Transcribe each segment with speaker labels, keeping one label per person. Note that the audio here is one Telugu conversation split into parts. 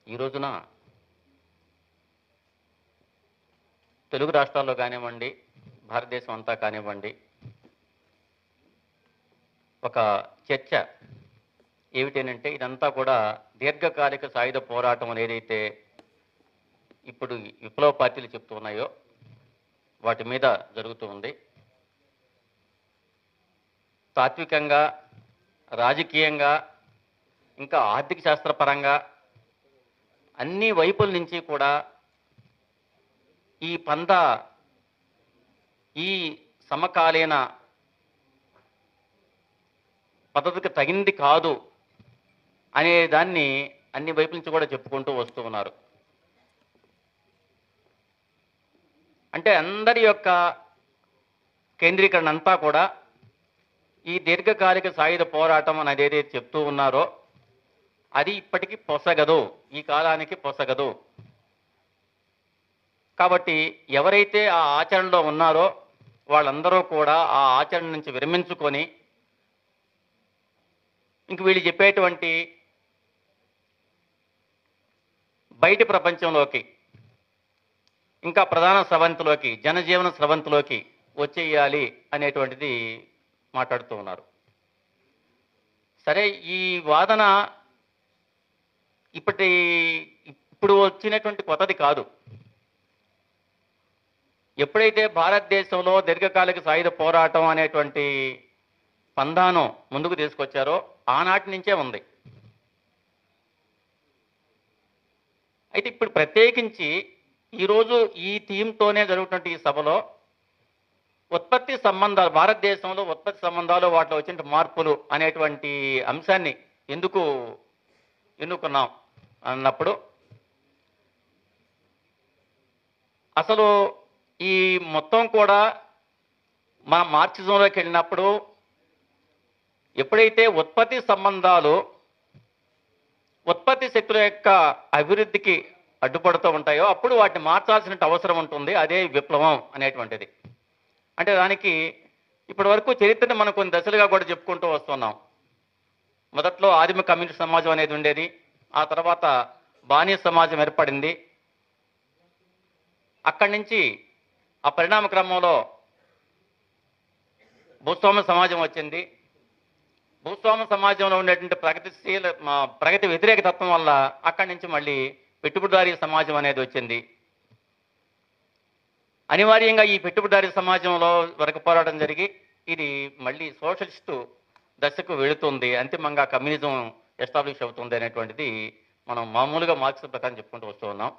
Speaker 1: ఈ రోజున తెలుగు రాష్ట్రాల్లో కానివ్వండి, భారతదేశం అంతా కానివ్వండి, ఒక చర్చ ఏమిటనంటే ఇదంతా కూడా దీర్ఘకాలిక సాయుధ పోరాటం అని ఏదైతే ఇప్పుడు విప్లవ పార్టీలు చెప్తూ ఉన్నాయో వాటి మీద జరుగుతూ ఉంది. తాత్వికంగా, రాజకీయంగా, ఇంకా ఆర్థిక శాస్త్రపరంగా అన్ని వైపుల నుంచి కూడా ఈ పంద ఈ సమకాలీన పద్ధతికి తగింది కాదు అనే దాన్ని అన్ని వైపుల నుంచి కూడా చెప్పుకుంటూ వస్తూ ఉన్నారు. అంటే అందరి యొక్క కేంద్రీకరణ అంతా కూడా ఈ దీర్ఘకాలిక సాయుధ పోరాటం అనేది ఏదైతే చెప్తూ ఉన్నారో అది ఇప్పటికీ పొసగదు, ఈ కాలానికి పొసగదు. కాబట్టి ఎవరైతే ఆ ఆచరణలో ఉన్నారో వాళ్ళందరూ కూడా ఆ ఆచరణ నుంచి విరమించుకొని ఇంక వీళ్ళు చెప్పేటువంటి బయటి ప్రపంచంలోకి, ఇంకా ప్రధాన స్రవంతిలోకి, జనజీవన స్రవంతిలోకి వచ్చేయాలి అనేటువంటిది మాట్లాడుతూ ఉన్నారు. సరే, ఈ వాదన ఇప్పుడు వచ్చినటువంటి కొత్తది కాదు. ఎప్పుడైతే భారతదేశంలో దీర్ఘకాలిక సాయుధ పోరాటం అనేటువంటి పందాను ముందుకు తీసుకొచ్చారో ఆనాటి నుంచే ఉంది. అయితే ఇప్పుడు ప్రత్యేకించి ఈరోజు ఈ థీమ్తోనే జరుగుతున్న ఈ సభలో ఉత్పత్తి సంబంధాలు, భారతదేశంలో ఉత్పత్తి సంబంధాలు, వాటిలో వచ్చిన మార్పులు అనేటువంటి అంశాన్ని ఎందుకు ఎన్నుకున్నాం అన్నప్పుడు అసలు ఈ మొత్తం కూడా మన మార్క్సిజంలోకి వెళ్ళినప్పుడు ఎప్పుడైతే ఉత్పత్తి సంబంధాలు ఉత్పత్తి శక్తుల యొక్క అభివృద్ధికి అడ్డుపడుతూ ఉంటాయో అప్పుడు వాటిని మార్చాల్సిన అవసరం ఉంటుంది. అదే విప్లవం అనేటువంటిది. అంటే దానికి ఇప్పటి వరకు చరిత్రను మనం కొన్ని దశలుగా కూడా చెప్పుకుంటూ వస్తున్నాం. మొదట్లో ఆదిమ కమ్యూనిస్ట్ సమాజం అనేది ఉండేది, ఆ తర్వాత బానిస సమాజం ఏర్పడింది. అక్కడి నుంచి ఆ పరిణామ క్రమంలో భూస్వామ్య సమాజం వచ్చింది. భూస్వామ్య సమాజంలో ఉండేటువంటి ప్రగతి వ్యతిరేక తత్వం వల్ల అక్కడి నుంచి మళ్ళీ పెట్టుబడిదారీ సమాజం అనేది వచ్చింది. అనివార్యంగా ఈ పెట్టుబడిదారీ సమాజంలో వరకు పోరాటం జరిగి ఇది మళ్ళీ సోషలిస్టు దశకు వెళుతుంది, అంతిమంగా కమ్యూనిజం ఎస్టాబ్లిష్ అవుతుంది అనేటువంటిది మనం మామూలుగా మార్క్స్ ప్రకారం చెప్పుకుంటూ వస్తూ ఉన్నాం.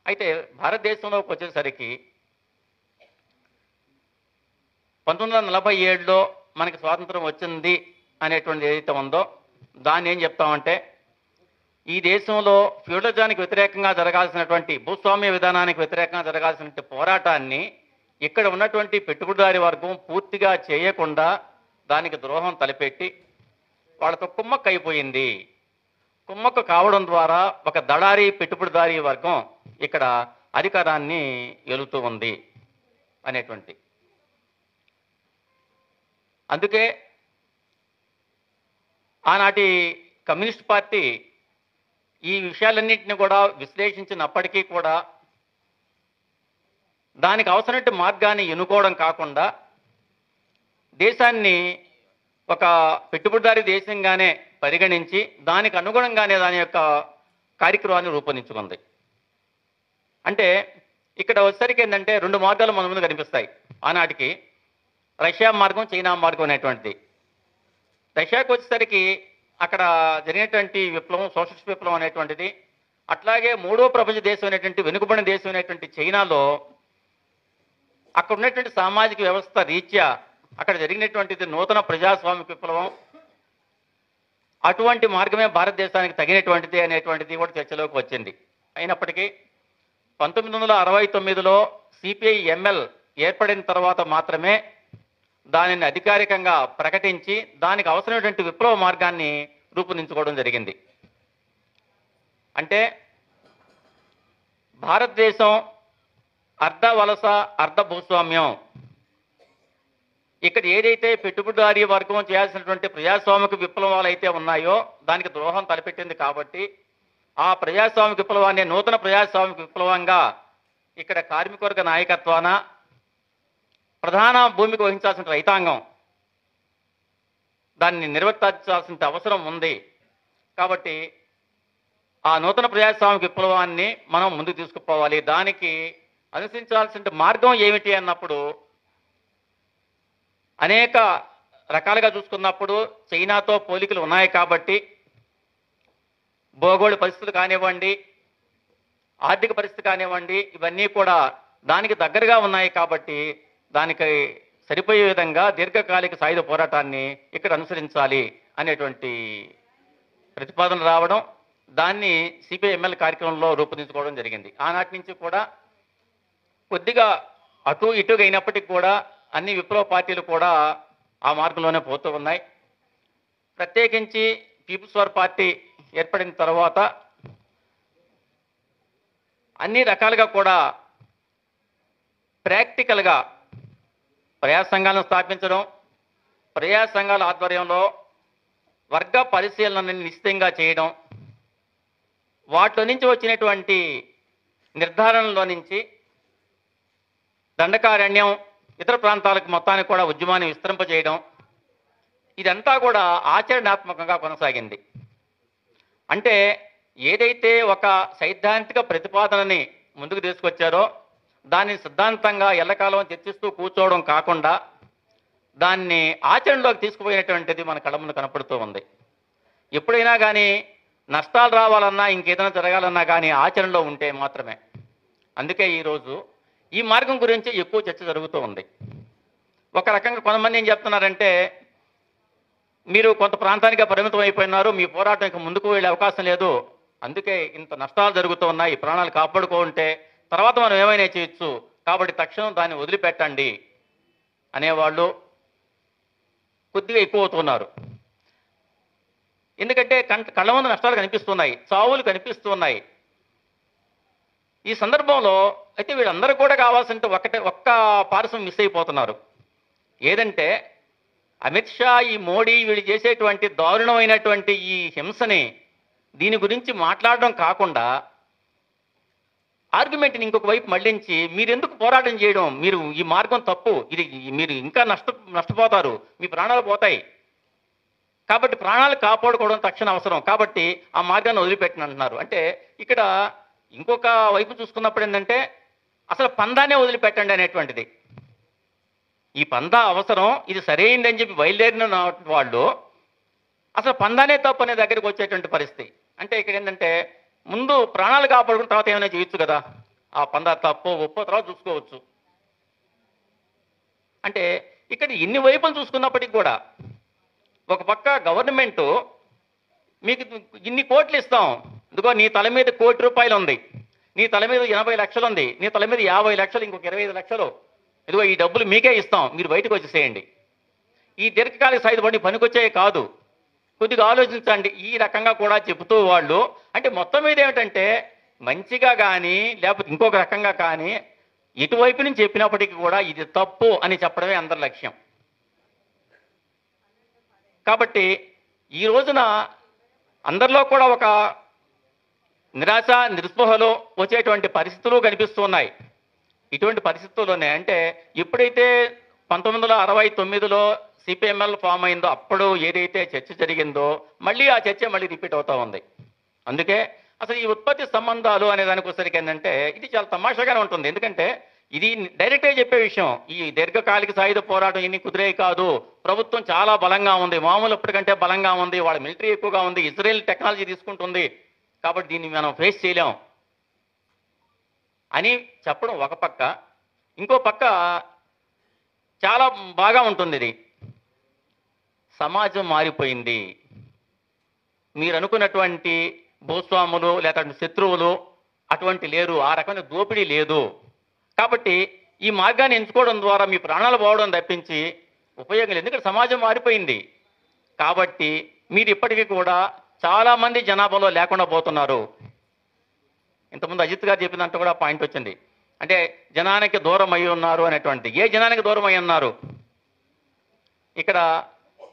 Speaker 1: అయితే భారతదేశంలోకి వచ్చేసరికి 1947లో మనకి స్వాతంత్రం వచ్చింది అనేటువంటిది ఏదైతే ఉందో దాన్ని ఏం చెప్తామంటే ఈ దేశంలో ఫ్యూడలిజానికి వ్యతిరేకంగా జరగాల్సినటువంటి, భూస్వామ్య విధానానికి వ్యతిరేకంగా జరగాల్సినటువంటి పోరాటాన్ని ఇక్కడ ఉన్నటువంటి పెట్టుబడిదారీ వర్గం పూర్తిగా చేయకుండా దానికి ద్రోహం తలపెట్టి వాళ్ళతో కుమ్మక్కు అయిపోయింది. కుమ్మక్కు కావడం ద్వారా ఒక దళారీ పెట్టుబడిదారీ వర్గం ఇక్కడ అధికారాన్ని ఏలుతూ ఉంది అనేటువంటి. అందుకే ఆనాటి కమ్యూనిస్ట్ పార్టీ ఈ విషయాలన్నింటినీ కూడా విశ్లేషించినప్పటికీ కూడా దానికి అవసరమైన మార్గాన్ని ఎన్నుకోవడం కాకుండా దేశాన్ని ఒక పెట్టుబడిదారీ దేశంగానే పరిగణించి దానికి అనుగుణంగానే దాని యొక్క కార్యక్రమాన్ని రూపొందించుకుంది. అంటే ఇక్కడ వచ్చేసరికి ఏంటంటే రెండు మార్గాలు మన ముందు కనిపిస్తాయి. ఆనాటికి రష్యా మార్గం, చైనా మార్గం అనేటువంటిది. రష్యాకు వచ్చేసరికి అక్కడ జరిగినటువంటి విప్లవం సోషలిస్ట్ విప్లవం అనేటువంటిది, అట్లాగే మూడో ప్రపంచ దేశం అనేటువంటి వెనుకబడిన దేశం అనేటువంటి చైనాలో అక్కడ ఉన్నటువంటి సామాజిక వ్యవస్థ రీత్యా అక్కడ జరిగినటువంటిది నూతన ప్రజాస్వామిక విప్లవం. అటువంటి మార్గమే భారతదేశానికి తగినటువంటిది అనేటువంటిది కూడా చర్చలోకి వచ్చింది. అయినప్పటికీ 1969లో సిపిఐ ఎంఎల్ ఏర్పడిన తర్వాత మాత్రమే దానిని అధికారికంగా ప్రకటించి దానికి అవసరమైనటువంటి విప్లవ మార్గాన్ని రూపొందించుకోవడం జరిగింది. అంటే భారతదేశం అర్ధ వలస, అర్ధ భూస్వామ్యం. ఇక్కడ ఏదైతే పెట్టుబడిదారీ వర్గం చేయాల్సినటువంటి ప్రజాస్వామిక విప్లవాలు అయితే ఉన్నాయో దానికి ద్రోహం తలపెట్టింది కాబట్టి ఆ ప్రజాస్వామిక విప్లవాన్ని నూతన ప్రజాస్వామిక విప్లవంగా ఇక్కడ కార్మికవర్గ నాయకత్వాన ప్రధాన భూమిక వహించాల్సిన రైతాంగం దాన్ని నిర్వర్తించాల్సిన అవసరం ఉంది. కాబట్టి ఆ నూతన ప్రజాస్వామిక విప్లవాన్ని మనం ముందుకు తీసుకుపోవాలి. దానికి అనుసరించాల్సిన మార్గం ఏమిటి అన్నప్పుడు అనేక రకాలుగా చూసుకున్నప్పుడు చైనాతో పోలికలు ఉన్నాయి కాబట్టి భౌగోళిక పరిస్థితులు కానివ్వండి, ఆర్థిక పరిస్థితి కానివ్వండి, ఇవన్నీ కూడా దానికి దగ్గరగా ఉన్నాయి కాబట్టి దానికి సరిపోయే విధంగా దీర్ఘకాలిక సాయుధ పోరాటాన్ని ఇక్కడ అనుసరించాలి అనేటువంటి ప్రతిపాదన రావడం, దాన్ని సిపిఐఎంఎల్ కార్యక్రమంలో రూపొందించుకోవడం జరిగింది. ఆనాటి నుంచి కూడా కొద్దిగా అటు ఇటుగా అయినప్పటికీ కూడా అన్ని విప్లవ పార్టీలు కూడా ఆ మార్గంలోనే పోతూ ఉన్నాయి. ప్రత్యేకించి పీపుల్స్ వార్ పార్టీ ఏర్పడిన తర్వాత అన్ని రకాలుగా కూడా ప్రాక్టికల్గా ప్రజా సంఘాలను స్థాపించడం, ప్రజా సంఘాల ఆధ్వర్యంలో వర్గ పరిశీలనని నిశ్చితంగా చేయడం, వాటిలో నుంచి వచ్చినటువంటి నిర్ధారణలో నుంచి దండకారణ్యం ఇతర ప్రాంతాలకు మొత్తానికి కూడా ఉద్యమాన్ని విస్తరింపజేయడం, ఇదంతా కూడా ఆచరణాత్మకంగా కొనసాగింది. అంటే ఏదైతే ఒక సైద్ధాంతిక ప్రతిపాదనని ముందుకు తీసుకొచ్చారో దాన్ని సిద్ధాంతంగా ఎల్లకాలం చర్చిస్తూ కూర్చోవడం కాకుండా దాన్ని ఆచరణలోకి తీసుకుపోయినటువంటిది మన కళ్ళ ముందు కనపడుతూ ఉంది. ఎప్పుడైనా కానీ నష్టాలు రావాలన్నా ఇంకేదైనా జరగాలన్నా కానీ ఆచరణలో ఉంటే మాత్రమే. అందుకే ఈరోజు ఈ మార్గం గురించి ఎక్కువ చర్చ జరుగుతూ ఉంది. ఒక రకంగా కొంతమంది ఏం చెప్తున్నారంటే, మీరు కొంత ప్రాంతానికి పరిమితం అయిపోయినారు, మీ పోరాటం ఇక ముందుకు వెళ్ళే అవకాశం లేదు, అందుకే ఇంత నష్టాలు జరుగుతూ ఉన్నాయి, ప్రాణాలు కాపాడుకుంటే తర్వాత మనం ఏమైనా చేయొచ్చు, కాబట్టి తక్షణం దాన్ని వదిలిపెట్టండి అనేవాళ్ళు కొద్దిగా ఎక్కువ అవుతున్నారు. ఎందుకంటే కళ్ళ ముందు నష్టాలు కనిపిస్తున్నాయి, చావులు కనిపిస్తున్నాయి. ఈ సందర్భంలో అయితే వీళ్ళందరూ కూడా కావాల్సిన ఒక్క పారసం మిస్ అయిపోతున్నారు. ఏదంటే అమిత్ షా, ఈ మోడీ వీళ్ళు చేసేటువంటి దారుణమైనటువంటి ఈ హింసని దీని గురించి మాట్లాడడం కాకుండా ఆర్గ్యుమెంట్ని ఇంకొక వైపు మళ్లించి మీరు ఎందుకు పోరాటం చేయడం, మీరు ఈ మార్గం తప్పు, ఇది మీరు ఇంకా నష్టపోతారు, మీ ప్రాణాలు పోతాయి, కాబట్టి ప్రాణాలు కాపాడుకోవడం తక్షణ అవసరం, కాబట్టి ఆ మార్గాన్ని వదిలిపెట్టిన అంటున్నారు. అంటే ఇక్కడ ఇంకొక వైపు చూసుకున్నప్పుడు ఏంటంటే అసలు పందానే వదిలిపెట్టండి అనేటువంటిది. ఈ పందా అవసరం, ఇది సరైందని చెప్పి బయలుదేరిన వాళ్ళు అసలు పందానే తప్పు అనే దగ్గరికి వచ్చేటువంటి పరిస్థితి. అంటే ఇక్కడ ఏంటంటే ముందు ప్రాణాలు కాపాడుకున్న తర్వాత ఏమైనా చేయొచ్చు కదా, ఆ పందా తప్పో ఒప్పో తర్వాత చూసుకోవచ్చు. అంటే ఇక్కడ ఇన్ని వైపులు చూసుకున్నప్పటికీ కూడా ఒక పక్క గవర్నమెంటు మీకు ఇన్ని కోట్లు ఇస్తాం, ఇదిగో నీ తల మీద ₹1,00,00,000 ఉంది, నీ తల మీద 80 లక్షలు ఉంది, నీ తల మీద 50 లక్షలు, ఇంకొక 25 లక్షలు, ఇదిగో ఈ డబ్బులు మీకే ఇస్తాం, మీరు బయటకు వచ్చేసేయండి. ఈ దీర్ఘకాలిక సాయుధ పనికొచ్చాయి కాదు, కొద్దిగా ఆలోచించండి, ఈ రకంగా కూడా చెబుతూ వాళ్ళు అంటే మొత్తం మీద ఏమిటంటే మంచిగా కానీ లేకపోతే ఇంకొక రకంగా కానీ ఎటువైపు నుంచి చెప్పినప్పటికీ కూడా ఇది తప్పు అని చెప్పడమే అందరి లక్ష్యం. కాబట్టి ఈ రోజున అందరిలో కూడా ఒక నిరాశ నిస్పృహలో వచ్చేటువంటి పరిస్థితులు కనిపిస్తున్నాయి. ఇటువంటి పరిస్థితుల్లోనే అంటే ఎప్పుడైతే 1969లో సిపిఎంఎల్ ఫామ్ అయిందో అప్పుడు ఏదైతే చర్చ జరిగిందో మళ్ళీ ఆ చర్చ మళ్ళీ రిపీట్ అవుతూ ఉంది. అందుకే అసలు ఈ ఉత్పత్తి సంబంధాలు అనే దానికి వచ్చేసరికి ఏంటంటే ఇది చాలా తమాషాగానే ఉంటుంది. ఎందుకంటే ఇది డైరెక్ట్గా చెప్పే విషయం, ఈ దీర్ఘకాలిక సాయుధ పోరాటం ఇన్ని కుదిరే కాదు, ప్రభుత్వం చాలా బలంగా ఉంది, మామూలు ఇప్పటికంటే బలంగా ఉంది, వాళ్ళ మిలిటరీ ఎక్కువగా ఉంది, ఇజ్రాయెల్ టెక్నాలజీ తీసుకుంటుంది, కాబట్టి దీన్ని మనం ఫేస్ చేయలేం అని చెప్పడం ఒక పక్క. ఇంకో పక్క చాలా బాగా ఉంటుంది, ఇది సమాజం మారిపోయింది, మీరు అనుకున్నటువంటి భూస్వాములు లేదా శత్రువులు అటువంటి లేరు, ఆ రకమైన దోపిడీ లేదు, కాబట్టి ఈ మార్గాన్ని ఎంచుకోవడం ద్వారా మీ ప్రాణాలు పోవడం తప్పించి ఉపయోగం లేదు, ఎందుకంటే సమాజం మారిపోయింది, కాబట్టి మీరు ఇప్పటికీ కూడా చాలామంది జనాభాలో లేకుండా పోతున్నారు. ఇంతకుముందు అజిత్ గారు చెప్పినంత కూడా పాయింట్ వచ్చింది, అంటే జనానికి దూరం అయి ఉన్నారు అనేటువంటిది. ఏ జనానికి దూరం అయి ఉన్నారు? ఇక్కడ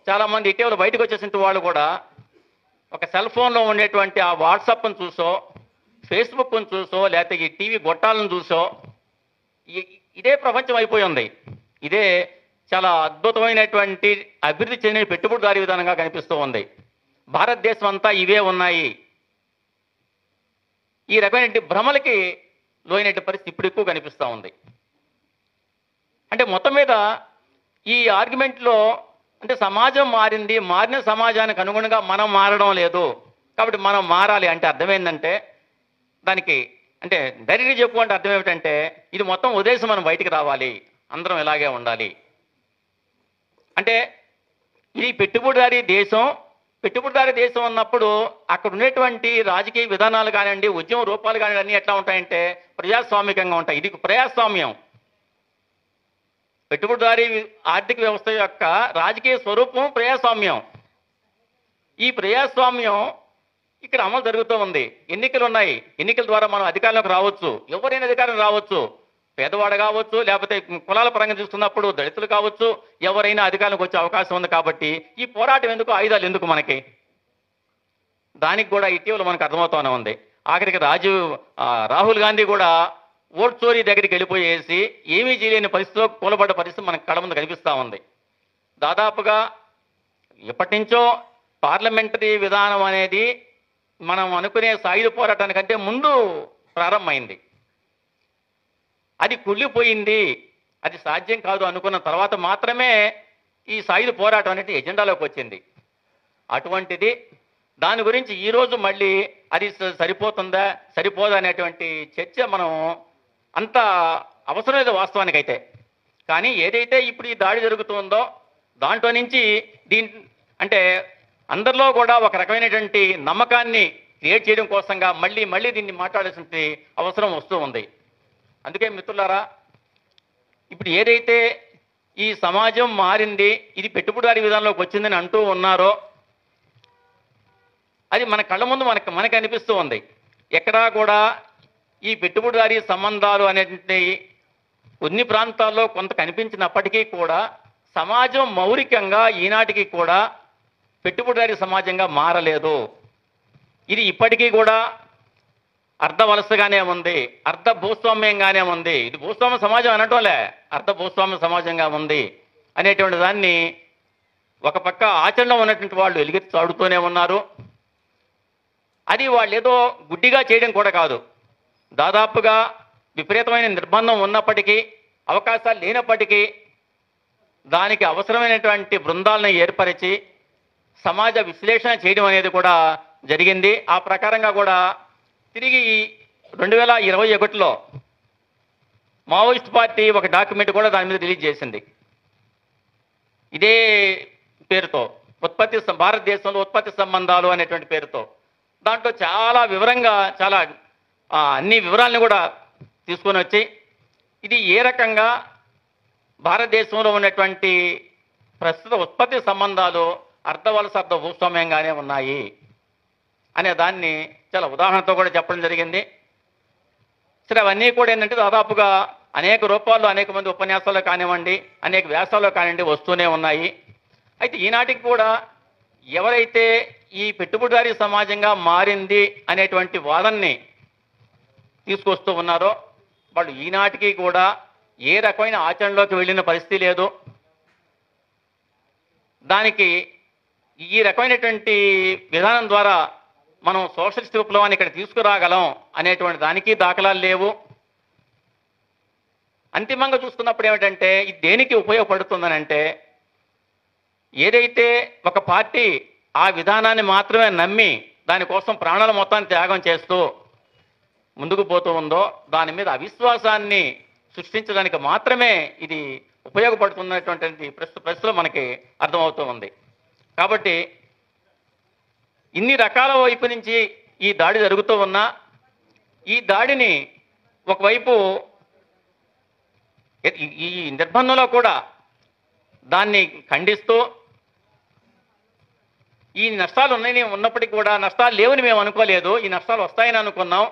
Speaker 1: చాలామంది ఇటీవల బయటకు వచ్చేసిన వాళ్ళు కూడా ఒక సెల్ ఫోన్లో ఉండేటువంటి ఆ వాట్సాప్ను చూసో, ఫేస్బుక్ను చూసో, లేకపోతే ఈ టీవీ గొట్టాలను చూసో ఇదే ప్రపంచం అయిపోయి ఉంది. ఇదే చాలా అద్భుతమైనటువంటి అభివృద్ధి చెందిన పెట్టుబడిదారీ విధానంగా కనిపిస్తూ ఉంది. భారతదేశం అంతా ఇవే ఉన్నాయి. ఈ రకమైన భ్రమలకి లోయినట్టు పరిస్థితి ఇప్పుడు ఎక్కువ కనిపిస్తూ ఉంది. అంటే మొత్తం మీద ఈ ఆర్గ్యుమెంట్లో అంటే సమాజం మారింది, మారిన సమాజానికి అనుగుణంగా మనం మారడం లేదు, కాబట్టి మనం మారాలి అంటే అర్థం ఏంటంటే, దానికి అంటే డైరెక్ట్గా చెప్పుకుంటే అర్థం ఏమిటంటే, ఇది మొత్తం ఉద్దేశం మనం బయటికి రావాలి, అందరం ఇలాగే ఉండాలి. అంటే ఇది పెట్టుబడిదారీ దేశం ఉన్నప్పుడు అక్కడ ఉన్నటువంటి రాజకీయ విధానాలు కానివ్వండి, ఉద్యమ రూపాలు కానివ్వండి, అన్నీ ఎట్లా ఉంటాయంటే ప్రజాస్వామికంగా ఉంటాయి. ఇది ప్రజాస్వామ్యం. పెట్టుబడిదారీ ఆర్థిక వ్యవస్థ యొక్క రాజకీయ స్వరూపం ప్రజాస్వామ్యం. ఈ ప్రజాస్వామ్యం ఇక్కడ అమలు జరుగుతూ ఉంది. ఎన్నికలు ఉన్నాయి. ఎన్నికల ద్వారా మనం అధికారంలోకి రావచ్చు. ఎవరైనా అధికారం రావచ్చు. పేదవాడు కావచ్చు, లేకపోతే కులాల పరంగా చూస్తున్నప్పుడు దళితులు కావచ్చు, ఎవరైనా అధికారంలోకి వచ్చే అవకాశం ఉంది. కాబట్టి ఈ పోరాటం ఎందుకు, ఆయుధాలు ఎందుకు మనకి? దానికి కూడా ఇటీవల మనకు అర్థమవుతూనే ఉంది. ఆఖరికి రాహుల్ గాంధీ కూడా ఓట్ చోరీ దగ్గరికి వెళ్ళిపోయేసి ఏమీ చేయలేని పరిస్థితిలో కూలబడ్డ పరిస్థితి మనకు కళ్ళ ముందు కనిపిస్తూ ఉంది. దాదాపుగా ఎప్పటి నుంచో పార్లమెంటరీ విధానం అనేది మనం అనుకునే సాయుధ పోరాటానికంటే ముందు ప్రారంభమైంది. అది కుళ్ళిపోయింది, అది సాధ్యం కాదు అనుకున్న తర్వాత మాత్రమే ఈ సాయుధ పోరాటం అనేది ఎజెండాలోకి వచ్చింది. అటువంటిది దాని గురించి ఈరోజు మళ్ళీ అది సరిపోతుందా సరిపోదా అనేటువంటి చర్చ మనం అంత అవసరం లేదు వాస్తవానికైతే. కానీ ఏదైతే ఇప్పుడు ఈ దాడి జరుగుతుందో దాంట్లో నుంచి అంటే అందరిలో కూడా ఒక రకమైనటువంటి నమ్మకాన్ని క్రియేట్ చేయడం కోసంగా మళ్ళీ దీన్ని మాట్లాడాల్సిన అవసరం వస్తూ ఉంది. అందుకే మిత్రులారా, ఇప్పుడు ఏదైతే ఈ సమాజం మారింది, ఇది పెట్టుబడిదారీ విధానంలోకి వచ్చిందని అంటూ ఉన్నారో అది మన కళ్ళ ముందు మనకు అనిపిస్తూ ఉంది. ఎక్కడా కూడా ఈ పెట్టుబడిదారీ సంబంధాలు అనేటువంటి కొన్ని ప్రాంతాల్లో కొంత కనిపించినప్పటికీ కూడా సమాజం మౌలికంగా ఈనాటికి కూడా పెట్టుబడిదారీ సమాజంగా మారలేదు. ఇది ఇప్పటికీ కూడా అర్ధ వలసగానే ఉంది, అర్ధ భూస్వామ్యంగానే ఉంది. ఇది భూస్వామ్య సమాజం అనటంలే, అర్ధ భూస్వామ్య సమాజంగా ఉంది అనేటువంటి దాన్ని ఒక పక్క ఆచరణలో ఉన్నటువంటి వాళ్ళు ఎలుగెత్తి చాడుతూనే ఉన్నారు. అది వాళ్ళు ఏదో గుడ్డిగా చేయడం కూడా కాదు. దాదాపుగా విపరీతమైన నిర్బంధం ఉన్నప్పటికీ, అవకాశాలు లేనప్పటికీ దానికి అవసరమైనటువంటి బృందాలను ఏర్పరిచి సమాజ విశ్లేషణ చేయడం అనేది కూడా జరిగింది. ఆ ప్రకారంగా కూడా తిరిగి 2021లో మావోయిస్ట్ పార్టీ ఒక డాక్యుమెంట్ కూడా దాని మీద రిలీజ్ చేసింది. ఇదే పేరుతో భారతదేశంలో ఉత్పత్తి సంబంధాలు అనేటువంటి పేరుతో. దాంట్లో చాలా వివరంగా అన్ని వివరాలను కూడా తీసుకొని వచ్చి ఇది ఏ రకంగా భారతదేశంలో ఉన్నటువంటి ప్రస్తుత ఉత్పత్తి సంబంధాలు అర్ధవలస అర్ధ భూస్వామ్యంగానే ఉన్నాయి అనే దాన్ని చాలా ఉదాహరణతో కూడా చెప్పడం జరిగింది. సరే, అవన్నీ కూడా ఏంటంటే దాదాపుగా అనేక రూపాల్లో అనేక మంది ఉపన్యాసాలు కానివ్వండి, అనేక వ్యాసాలు కానివ్వండి వస్తూనే ఉన్నాయి. అయితే ఈనాటికి కూడా ఎవరైతే ఈ పెట్టుబడిదారీ సమాజంగా మారింది అనేటువంటి వాదనని తీసుకొస్తూ ఉన్నారో వాళ్ళు ఈనాటికి కూడా ఏ రకమైన ఆచరణలోకి వెళ్ళిన పరిస్థితి లేదు. దానికి ఈ రకమైనటువంటి విధానం ద్వారా మనం సోషలిస్ట్ విప్లవాన్ని ఇక్కడ తీసుకురాగలం అనేటువంటి దానికి దాఖలాలు లేవు. అంతిమంగా చూసుకున్నప్పుడు ఏమిటంటే ఇది దేనికి ఉపయోగపడుతుందనంటే, ఏదైతే ఒక పార్టీ ఆ విధానాన్ని మాత్రమే నమ్మి దానికోసం ప్రాణాల మొత్తాన్ని త్యాగం చేస్తూ ముందుకు పోతూ ఉందో దాని మీద అవిశ్వాసాన్ని సృష్టించడానికి మాత్రమే ఇది ఉపయోగపడుతున్నటువంటి ప్రస్తుతం మనకి అర్థమవుతూ ఉంది. కాబట్టి ఇన్ని రకాల వైపు నుంచి ఈ దాడి జరుగుతూ ఉన్నా ఈ దాడిని ఒకవైపు ఈ నిర్బంధంలో కూడా దాన్ని ఖండిస్తూ ఈ నష్టాలు ఉన్నప్పటికీ కూడా నష్టాలు లేవని మేము అనుకోలేదు, ఈ నష్టాలు వస్తాయని అనుకున్నాం,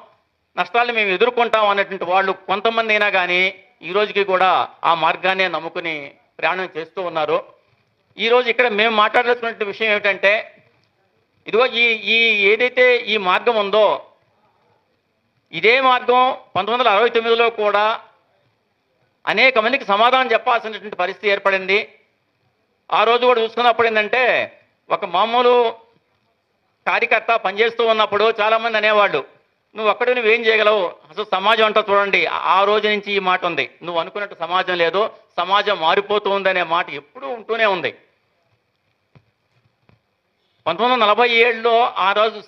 Speaker 1: నష్టాలను మేము ఎదుర్కొంటాం అన్నటువంటి వాళ్ళు కొంతమంది అయినా కానీ ఈ రోజుకి కూడా ఆ మార్గాన్నే నమ్ముకుని ప్రయాణం చేస్తూ ఉన్నారు. ఈరోజు ఇక్కడ మేము మాట్లాడాల్సినటువంటి విషయం ఏమిటంటే, ఇదిగో ఈ ఈ ఏదైతే ఈ మార్గం ఉందో ఇదే మార్గం 1969లో కూడా అనేక మందికి సమాధానం చెప్పాల్సినటువంటి పరిస్థితి ఏర్పడింది. ఆ రోజు కూడా చూసుకున్నప్పుడు ఏంటంటే ఒక మామూలు కార్యకర్త పనిచేస్తూ ఉన్నప్పుడు చాలామంది అనేవాళ్ళు, నువ్వేం చేయగలవు, అసలు సమాజం అంతా చూడండి. ఆ రోజు నుంచి ఈ మాట ఉంది, నువ్వు అనుకున్నట్టు సమాజం లేదు, సమాజం మారిపోతూ ఉందనే మాట ఎప్పుడూ ఉంటూనే ఉంది. 1947లో ఆ రోజు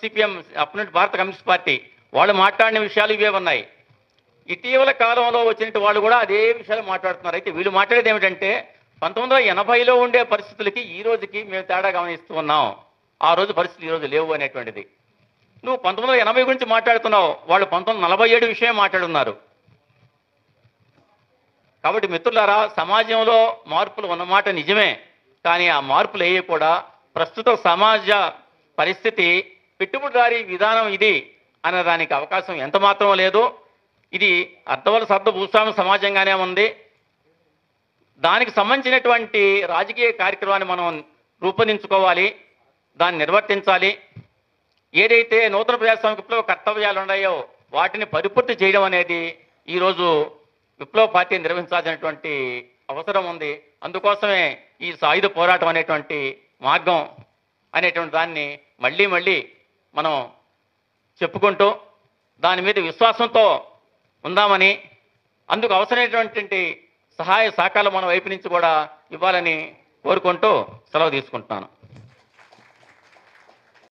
Speaker 1: సిపిఎం అప్పటి భారత కమ్యూనిస్ట్ పార్టీ వాళ్ళు మాట్లాడిన విషయాలు ఇవే ఉన్నాయి. ఇటీవల కాలంలో వచ్చినట్టు వాళ్ళు కూడా అదే విషయాలు మాట్లాడుతున్నారు. అయితే వీళ్ళు మాట్లాడేది ఏమిటంటే 1980లో ఉండే పరిస్థితులకి ఈ రోజుకి మేము తేడా గమనిస్తూ ఉన్నాం, ఆ రోజు పరిస్థితులు ఈ రోజు లేవు అనేటువంటిది. నువ్వు 1980 గురించి మాట్లాడుతున్నావు, వాళ్ళు 1947 విషయం మాట్లాడున్నారు. కాబట్టి మిత్రులారా, సమాజంలో మార్పులు ఉన్నమాట నిజమే, కానీ ఆ మార్పులు ఏవి కూడా ప్రస్తుత సమాజ పరిస్థితి పెట్టుబడిదారీ విధానం ఇది అనడానికి అవకాశం ఎంత మాత్రం లేదు. ఇది అర్ధవలస అర్ధ భూస్వామ్య సమాజంగానే ఉంది. దానికి సంబంధించినటువంటి రాజకీయ కార్యక్రమాన్ని మనం రూపొందించుకోవాలి, దాన్ని నిర్వర్తించాలి. ఏదైతే నూతన ప్రజాస్వామిక విప్లవ కర్తవ్యాలు ఉన్నాయో వాటిని పరిపూర్తి చేయడం అనేది ఈరోజు విప్లవ పార్టీ నిర్వహించాల్సినటువంటి అవసరం ఉంది. అందుకోసమే ఈ సాయుధ పోరాటం అనేటువంటి మార్గం అనేటువంటి దాన్ని మళ్ళీ మళ్ళీ మనం చెప్పుకుంటూ దాని మీద విశ్వాసంతో ఉందామని, అందుకు అవసరమైనటువంటి సహాయ సహకారాలు మన వైపు నుంచి కూడా ఇవ్వాలని కోరుకుంటూ సెలవు తీసుకుంటున్నాను.